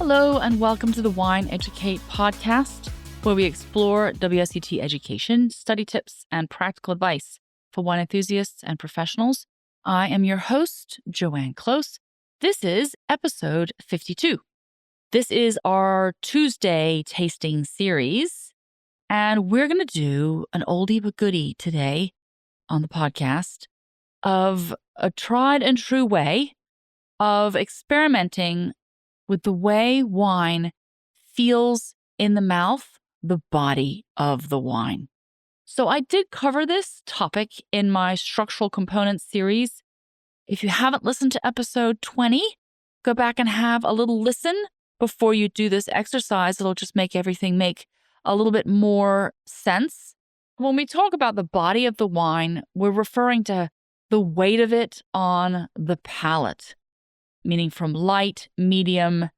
Hello, and welcome to the Wine Educate podcast, where we explore WSET education, study tips, and practical advice for wine enthusiasts and professionals. I am your host, Joanne Close. This is episode 52. This is our Tuesday tasting series, and we're going to do an oldie but goodie today on the podcast of a tried and true way of experimenting with the way wine feels in the mouth, the body of the wine. So I did cover this topic in my structural components series. If you haven't listened to episode 20, go back and have a little listen before you do this exercise. It'll just make everything make a little bit more sense. When we talk about the body of the wine, we're referring to the weight of it on the palate, meaning from light, medium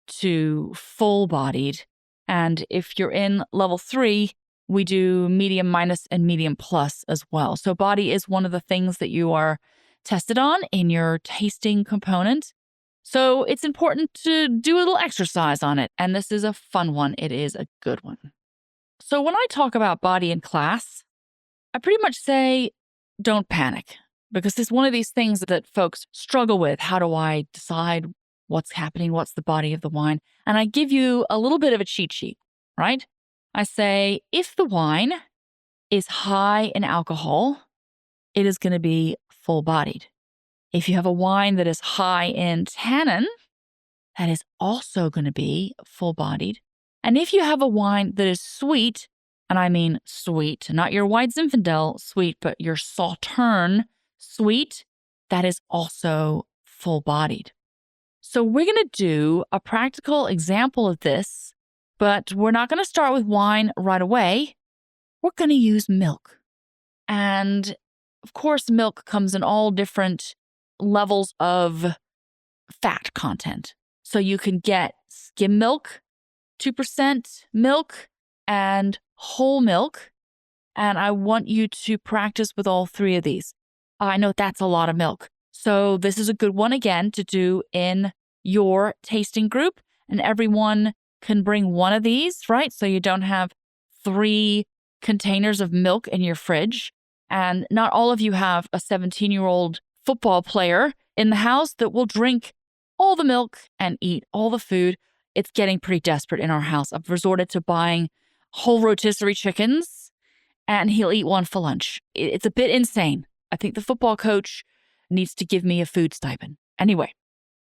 to full-bodied. And if you're in level 3, we do medium minus and medium plus as well. So body is one of the things that you are tested on in your tasting component. So it's important to do a little exercise on it. And this is a fun one. It is a good one. So when I talk about body in class, I pretty much say, don't panic. Because it's one of these things that folks struggle with. How do I decide what's happening? What's the body of the wine? And I give you a little bit of a cheat sheet, right? I say, if the wine is high in alcohol, it is going to be full-bodied. If you have a wine that is high in tannin, that is also going to be full-bodied. And if you have a wine that is sweet, and I mean sweet, not your white Zinfandel sweet, but your Sauterne sweet, that is also full-bodied. So we're going to do a practical example of this, but we're not going to start with wine right away. We're going to use milk. And of course, milk comes in all different levels of fat content. So you can get skim milk, 2% milk, and whole milk. And I want you to practice with all three of these. I know that's a lot of milk. So this is a good one, again, to do in your tasting group. And everyone can bring one of these, right? So you don't have 3 containers of milk in your fridge. And not all of you have a 17-year-old football player in the house that will drink all the milk and eat all the food. It's getting pretty desperate in our house. I've resorted to buying whole rotisserie chickens, and he'll eat one for lunch. It's a bit insane. I think the football coach needs to give me a food stipend. Anyway,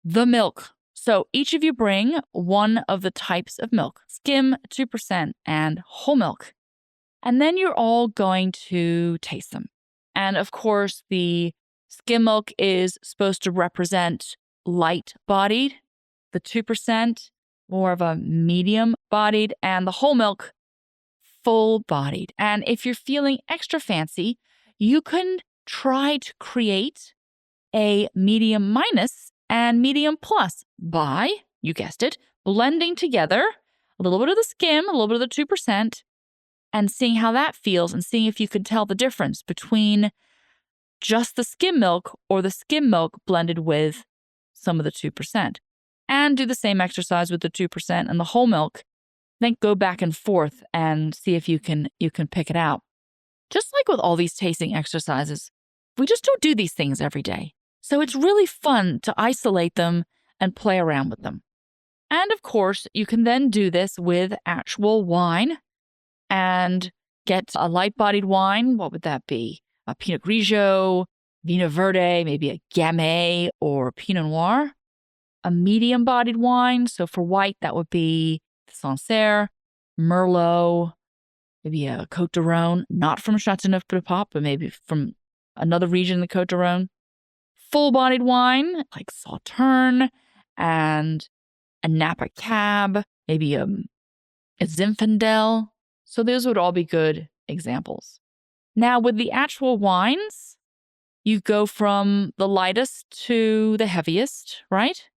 the milk. So each of you bring one of the types of milk, skim, 2%, and whole milk. And then you're all going to taste them. And of course, the skim milk is supposed to represent light-bodied, the 2% more of a medium-bodied, and the whole milk full-bodied. And if you're feeling extra fancy, you can try to create a medium minus and medium plus by, you guessed it, blending together a little bit of the skim, a little bit of the 2%, and seeing how that feels and seeing if you can tell the difference between just the skim milk or the skim milk blended with some of the 2%. And do the same exercise with the 2% and the whole milk. Then go back and forth and see if you can pick it out. Just like with all these tasting exercises, we just don't do these things every day. So it's really fun to isolate them and play around with them. And of course, you can then do this with actual wine and get a light-bodied wine. What would that be? A Pinot Grigio, Vino Verde, maybe a Gamay or Pinot Noir. A medium-bodied wine. So for white, that would be Sancerre, Merlot, maybe a Côte d'Aron, not from Châteauneuf-du-Pape, but maybe from another region in the Côte d'Aron. Full-bodied wine, like Sauterne and a Napa Cab, maybe a Zinfandel. So those would all be good examples. Now, with the actual wines, you go from the lightest to the heaviest, right?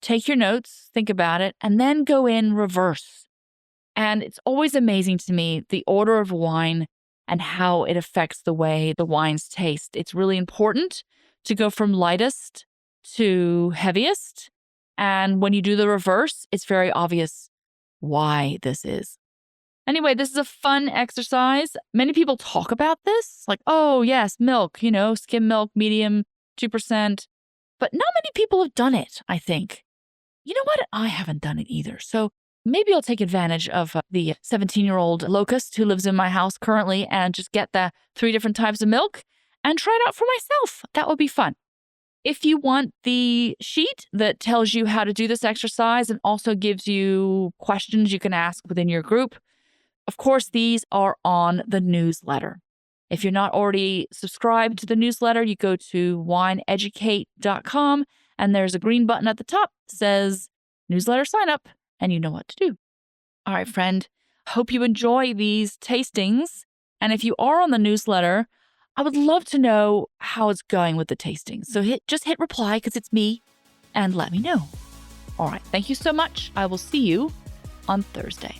Take your notes, think about it, and then go in reverse. And it's always amazing to me, the order of wine and how it affects the way the wines taste. It's really important to go from lightest to heaviest And when you do the reverse, it's very obvious why this is. Anyway, this is a fun exercise. Many people talk about this, like, oh, yes, milk, skim milk, medium, 2%. But not many people have done it, I think. You know what? I haven't done it either. So maybe I'll take advantage of the 17-year-old locust who lives in my house currently and just get the 3 different types of milk and try it out for myself. That would be fun. If you want the sheet that tells you how to do this exercise and also gives you questions you can ask within your group, of course, these are on the newsletter. If you're not already subscribed to the newsletter, you go to wineeducate.com and there's a green button at the top that says newsletter sign up, and you know what to do. All right, friend, hope you enjoy these tastings. And if you are on the newsletter, I would love to know how it's going with the tastings. So just hit reply because it's me and let me know. All right, thank you so much. I will see you on Thursday.